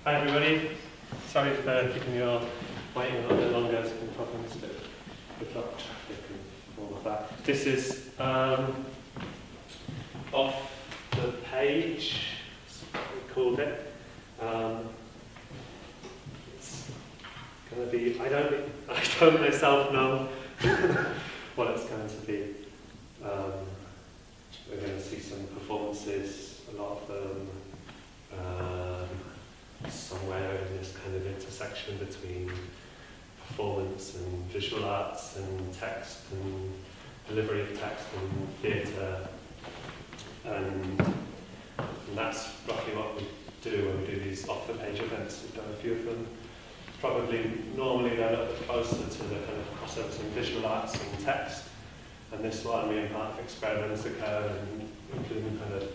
Hi everybody, sorry for keeping you all waiting a little bit longer. There's been problems with traffic and all of that. This is off the page, that's what we called it. It's going to be, I don't myself know what it's going to be. We're going to see some performances, a lot of them somewhere in this kind of intersection between performance and visual arts and text and delivery of text and theatre, and that's roughly what we do when we do these off-the-page events. We've done a few of them. Probably normally they're a little bit closer to the kind of crossover between visual arts and text, and this one being part of Experimentica and including kind of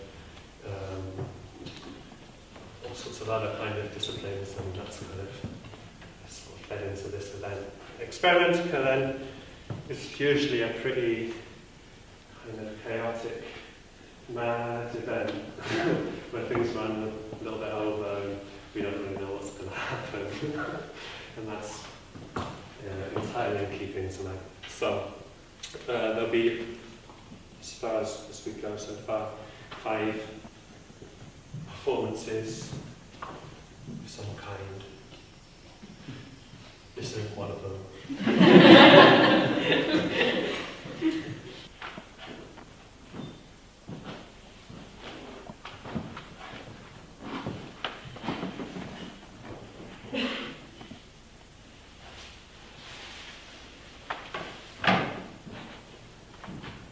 all sorts of other kind of disciplines, and that's kind of sort of fed into this event. Experimentica then is usually a pretty kind of chaotic, mad event where things run a little bit over and we don't really know what's going to happen. And that's entirely in keeping tonight. So there'll be, as far as we go so far, 5 performances of some kind. This isn't one of them.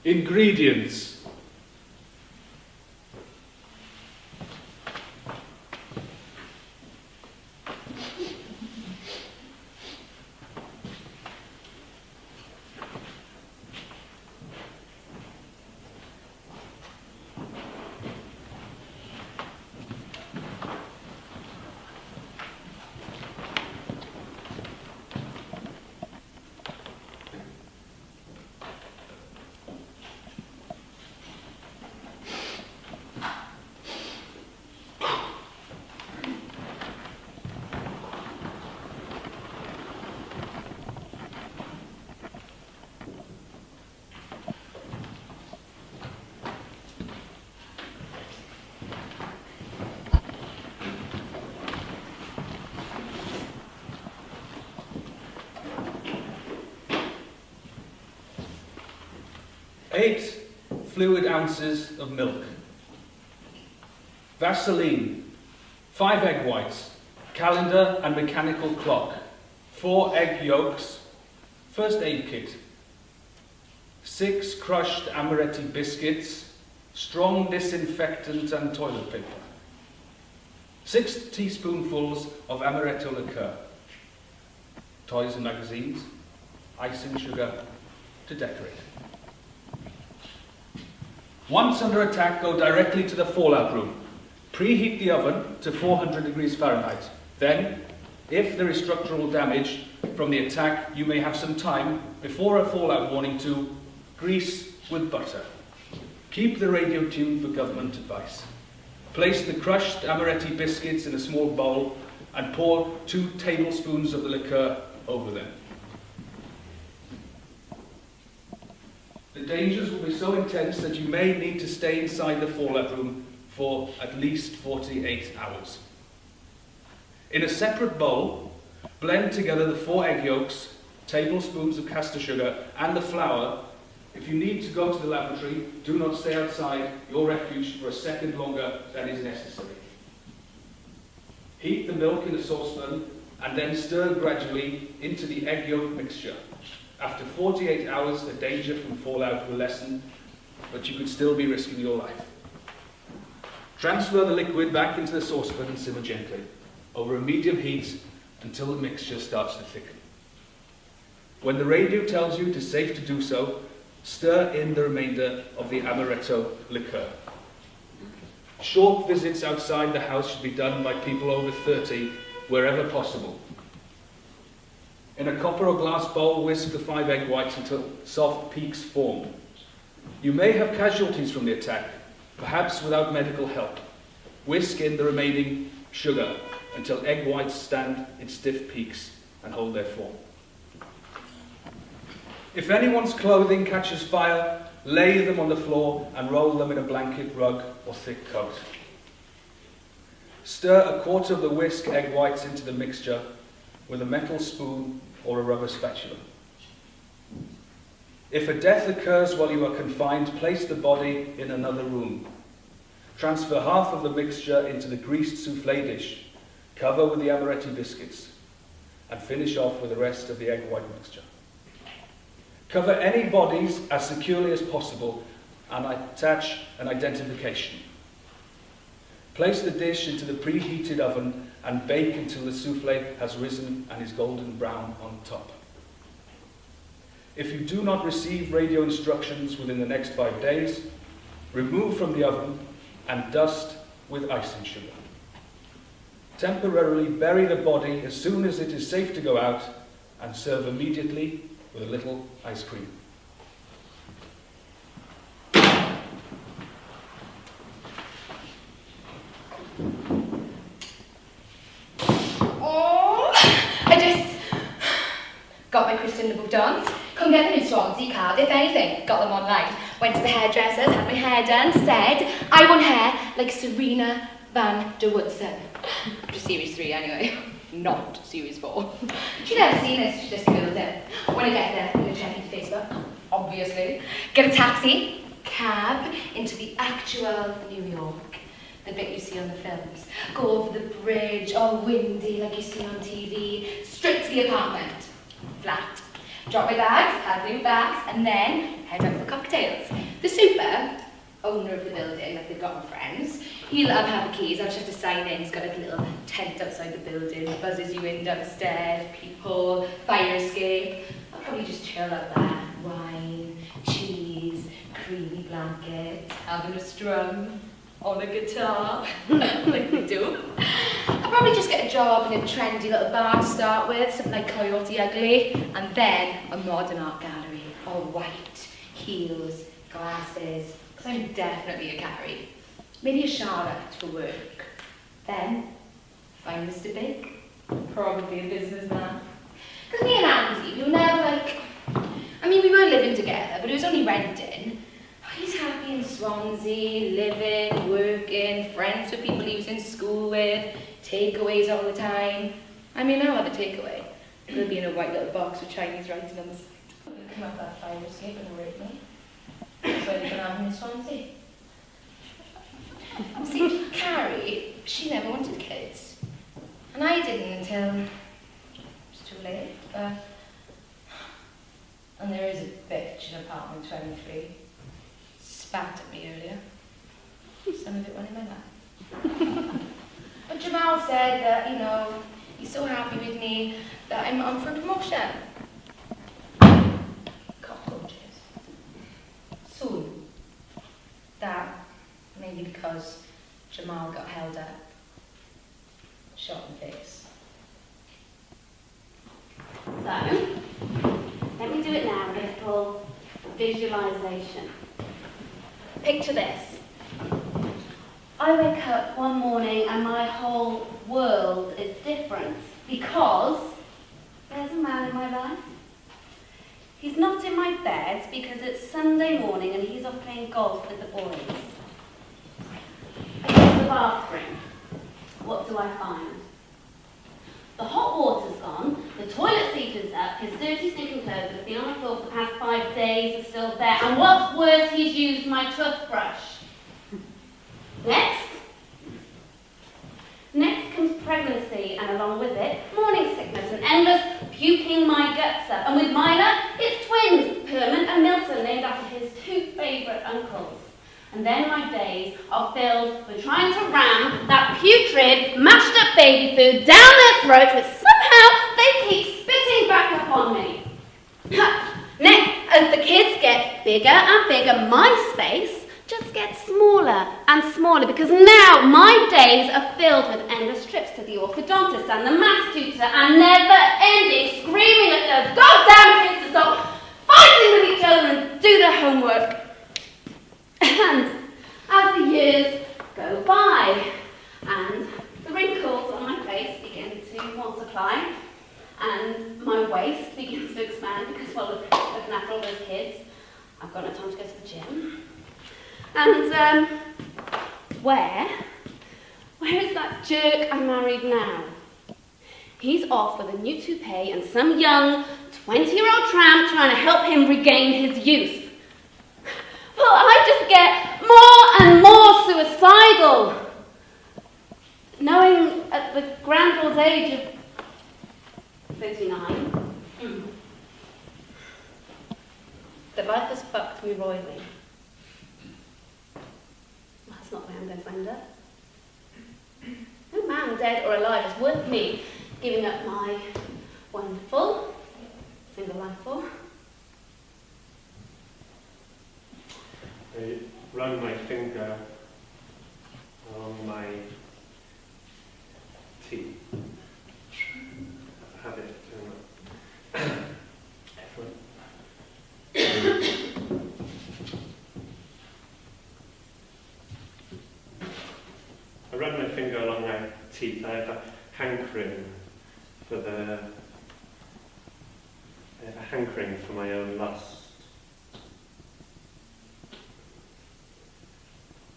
Ingredients. Eight fluid ounces of milk, Vaseline, 5 egg whites, calendar and mechanical clock, 4 egg yolks, first aid kit, 6 crushed amaretti biscuits, strong disinfectant and toilet paper, 6 teaspoonfuls of amaretto liqueur, toys and magazines, icing sugar to decorate. Once under attack, go directly to the fallout room. Preheat the oven to 400 degrees Fahrenheit. Then, if there is structural damage from the attack, you may have some time before a fallout warning to grease with butter. Keep the radio tuned for government advice. Place the crushed amaretti biscuits in a small bowl and pour 2 tablespoons of the liqueur over them. The dangers will be so intense that you may need to stay inside the fallout room for at least 48 hours. In a separate bowl, blend together the 4 egg yolks, tablespoons of castor sugar, and the flour. If you need to go to the lavatory, do not stay outside your refuge for a second longer than is necessary. Heat the milk in a saucepan and then stir gradually into the egg yolk mixture. After 48 hours, the danger from fallout will lessen, but you could still be risking your life. Transfer the liquid back into the saucepan and simmer gently, over a medium heat until the mixture starts to thicken. When the radio tells you it is safe to do so, stir in the remainder of the amaretto liqueur. Short visits outside the house should be done by people over 30, wherever possible. In a copper or glass bowl, whisk the 5 egg whites until soft peaks form. You may have casualties from the attack, perhaps without medical help. Whisk in the remaining sugar until egg whites stand in stiff peaks and hold their form. If anyone's clothing catches fire, lay them on the floor and roll them in a blanket, rug, or thick coat. Stir a quarter of the whisk egg whites into the mixture with a metal spoon or a rubber spatula. If a death occurs while you are confined, place the body in another room. Transfer half of the mixture into the greased soufflé dish, cover with the amaretti biscuits, and finish off with the rest of the egg white mixture. Cover any bodies as securely as possible and attach an identification. Place the dish into the preheated oven and bake until the soufflé has risen and is golden brown on top. If you do not receive radio instructions within the next 5 days, remove from the oven and dust with icing sugar. Temporarily bury the body as soon as it is safe to go out and serve immediately with a little ice cream. Oh, I just got my Christian Book dance. Couldn't get the new Swansea card, if anything. Got them online. Went to the hairdressers, had my hair done, said I want hair like Serena Van der Woodsen. Up to series 3 anyway, not series 4. She'd never seen this, she just googled it. When I get there, I'm going to check into Facebook, obviously. Get a taxi, cab, into the actual New York. The bit you see on the films. Go over the bridge, all windy like you see on TV. Straight to the apartment. Flat. Drop my bags, have new bags, and then head out for cocktails. The super owner of the building, like they've got my friends, he'll have the keys, I'll just have to sign in. He's got like a little tent outside the building, buzzes you in down the stairs, peephole, fire escape. I'll probably just chill out there. Wine, cheese, creamy blanket, having a strum on a guitar, like we do. I'll probably just get a job in a trendy little bar to start with, something like Coyote Ugly, and then a modern art gallery, all white, heels, glasses, because I'm definitely a Carrie. Maybe a Charlotte for work. Then, find Mr. Big, probably a businessman. Because me and Andy, we were never like, we were living together, but it was only renting. He's happy in Swansea, living, working, friends with people he was in school with, takeaways all the time. I'll have a takeaway. It'll be in a white little box with Chinese writing on the side. You'll come up that fire escape and rape me. So you can have him in Swansea. See, Carrie, she never wanted kids. And I didn't until it was too late. And there is a bitch in apartment 23. Spat at me earlier. Some of it went in my lap. But Jamal said that, he's so happy with me that I'm on for promotion. Cockroaches. Soon. That, maybe because Jamal got held up. Shot in the face. So, let me do it now, a little visualization. Picture this. I wake up one morning and my whole world is different because there's a man in my life. He's not in my bed because it's Sunday morning and he's off playing golf with the boys. I go to the bathroom. What do I find? The hot water's gone, the toilet seat is up, his dirty stinking clothes that have been on the floor for the past 5 days are still there, and what's worse, he's used my toothbrush. Next comes pregnancy, and along with it, morning sickness and endless puking my guts up. And with Myla, it's twins, Herman and Milton, named after his 2 favourite uncles. And then my days are filled with trying to ram that putrid, mashed up baby food down their throats, which somehow they keep spitting back up on me. Next, as the kids get bigger and bigger, my space just gets smaller and smaller because now my days are filled with endless trips to the orthodontist and the maths tutor and never-ending screaming at those goddamn kids to stop fighting with each other and do their homework. And as the years go by and the wrinkles on my face multiply, and my waist begins to expand because while looking after all those kids, I've got no time to go to the gym. And where is that jerk I married now? He's off with a new toupee and some young 20-year-old tramp trying to help him regain his youth. Well, I just get more and more suicidal, knowing at the grand old age of 39 that life has fucked me royally. That's not the way I'm going to end up. No man, dead or alive, is worth me giving up my wonderful single life for. I run my finger along my teeth. I have it I run my finger along my teeth. I have a hankering for my own lust.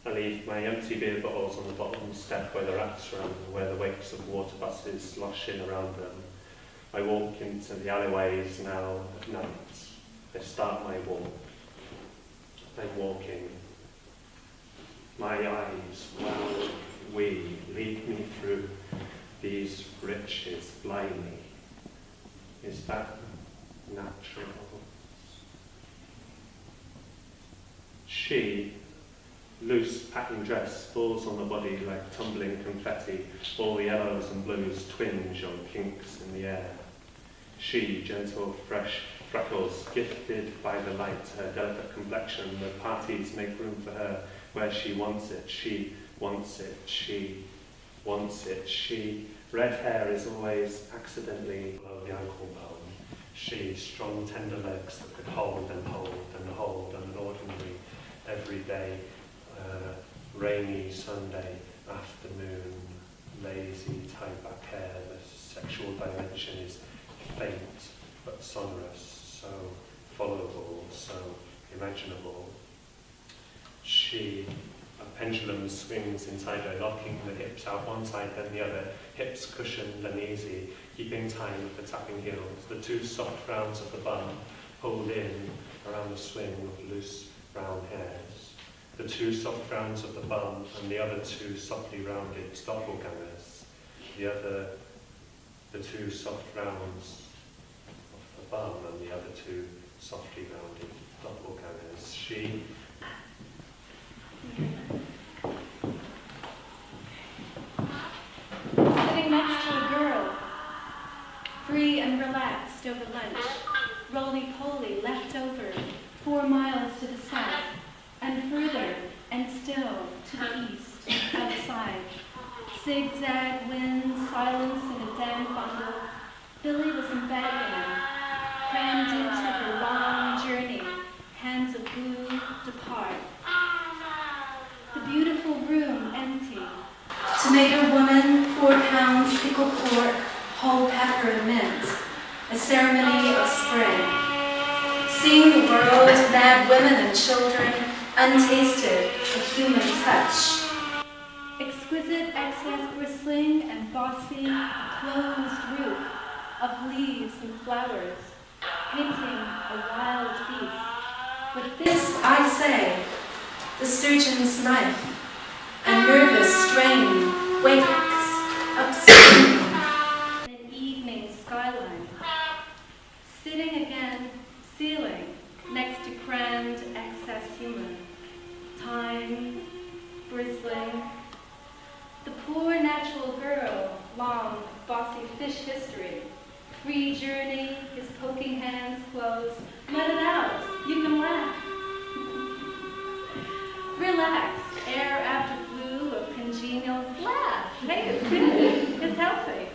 I leave my empty beer bottles on the bottom step where the rats run, where the wakes of water buses slosh in around them. I walk into the alleyways now at night. I start my walk. I'm walking. My eyes, well, we lead me through these riches blindly. Is that natural? She, loose pattern dress, falls on the body like tumbling confetti. All the yellows and blues twinge on kinks in the air. She, gentle, fresh freckles, gifted by the light, her delicate complexion. The parties make room for her where she wants it. She wants it. She wants it. She, red hair is always accidentally below the ankle bone. She, strong, tender legs that could hold and hold and hold on an ordinary, everyday, rainy Sunday afternoon, lazy, tied-back hair. The sexual dimension is faint but sonorous, so followable, so imaginable. She, a pendulum swings inside her, locking the hips out one side then the other, hips cushioned and easy, keeping time with the tapping heels. The two soft rounds of the bum pulled in around the swing of loose brown hairs. The two soft rounds of the bum and the other two softly rounded doppelgangers. The two soft rounds of the bum and the other two softly rounded doppelgangers. She, sitting next to a girl, free and relaxed over lunch, roly-poly left over 4 miles to the south, and further and still to the east, outside. Zigzag wind, silence in a damp bundle. Billy was in bed again, crammed into her long journey, hands of glue depart. The beautiful room empty. Tomato woman, 4 pounds pickled pork, whole pepper and mint. A ceremony of spring. Seeing the world, mad women and children, untasted, a human touch. Exquisite excess bristling and bossy, closed roof of leaves and flowers, painting a wild beast. But this I say, the surgeon's knife, a nervous strain wakes upstream. An evening skyline, sitting again, ceiling, next to crammed excess human. Time, bristling. The poor natural girl, long, bossy fish history. Free journey, his poking hands close. Let it out, you can laugh. Relaxed, air after blue of congenial laugh. Hey, it's good, it's healthy.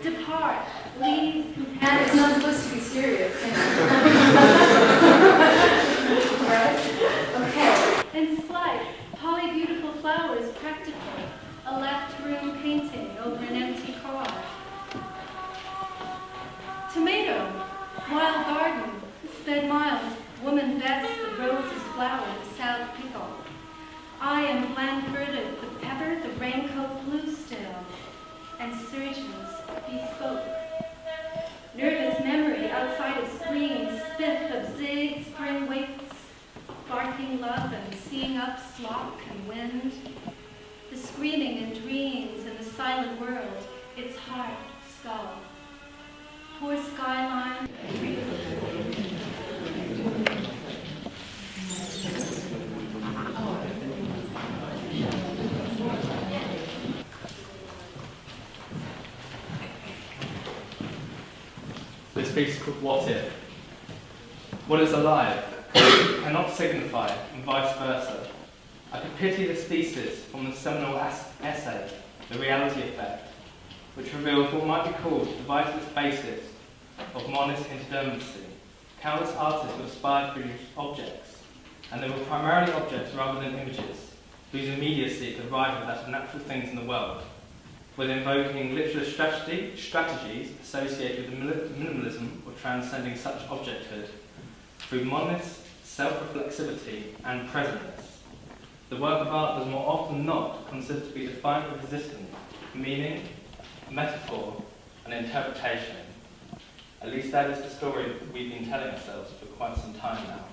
Depart, leave companions. And it's not supposed to be serious. Right? Okay. And slight, poly beautiful flowers, practical. A left room painting over an empty car. Tomato, wild garden, sped miles, woman vets, the roses flower, the south pickle. I am bland-footed, the pepper, the raincoat blue still, and surgeons bespoke. Nervous memory outside of screens, spiff of zig, spring wakes, barking love and seeing up slock and wind. The screaming in dreams and the silent world, its heart, skull. Poor skyline. This piece is called What If? What is alive cannot signify, and vice versa. I could pity this thesis from the seminal essay, The Reality Effect, which reveals what might be called the vitalist basis of monist interdermacy. Countless artists have aspired to produce objects, and they were primarily objects rather than images, whose immediacy could rival that of natural things in the world, with invoking literary strategies associated with the minimalism or transcending such objecthood through monist self-reflexivity and presentness. The work of art does more often not considered to be defined with existence, meaning, metaphor, and interpretation. At least that is the story we've been telling ourselves for quite some time now.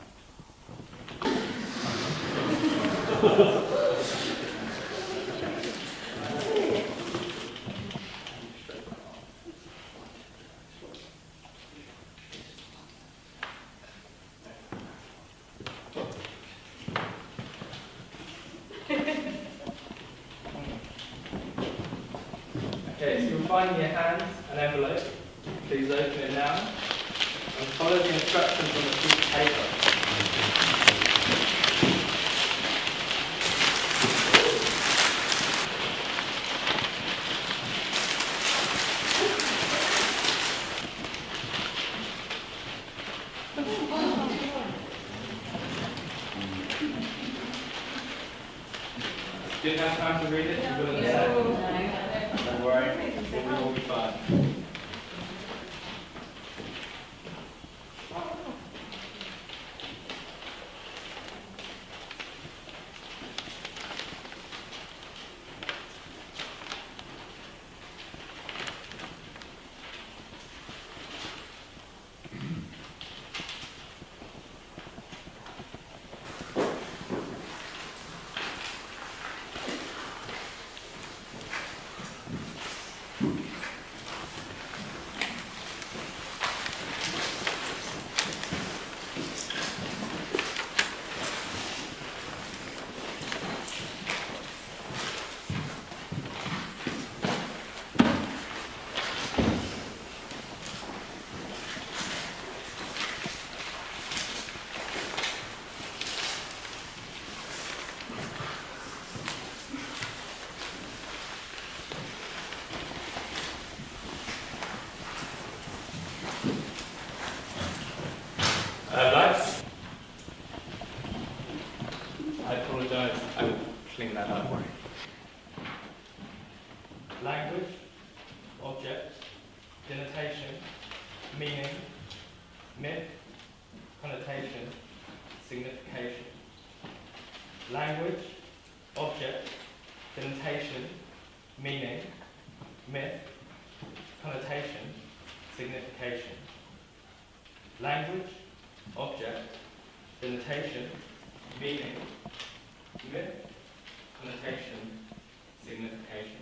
Okay, so you'll find in your hands an envelope. Please open it now and follow the instructions on the piece of paper. Didn't have time to read it? You will in a second. Don't worry, we will be fine. Lights? I apologise, I will clean that up. Language, object, denotation, meaning, myth, connotation, signification. Language, object, denotation, meaning, myth, connotation, signification. Language, object, denotation, meaning, myth, connotation, signification.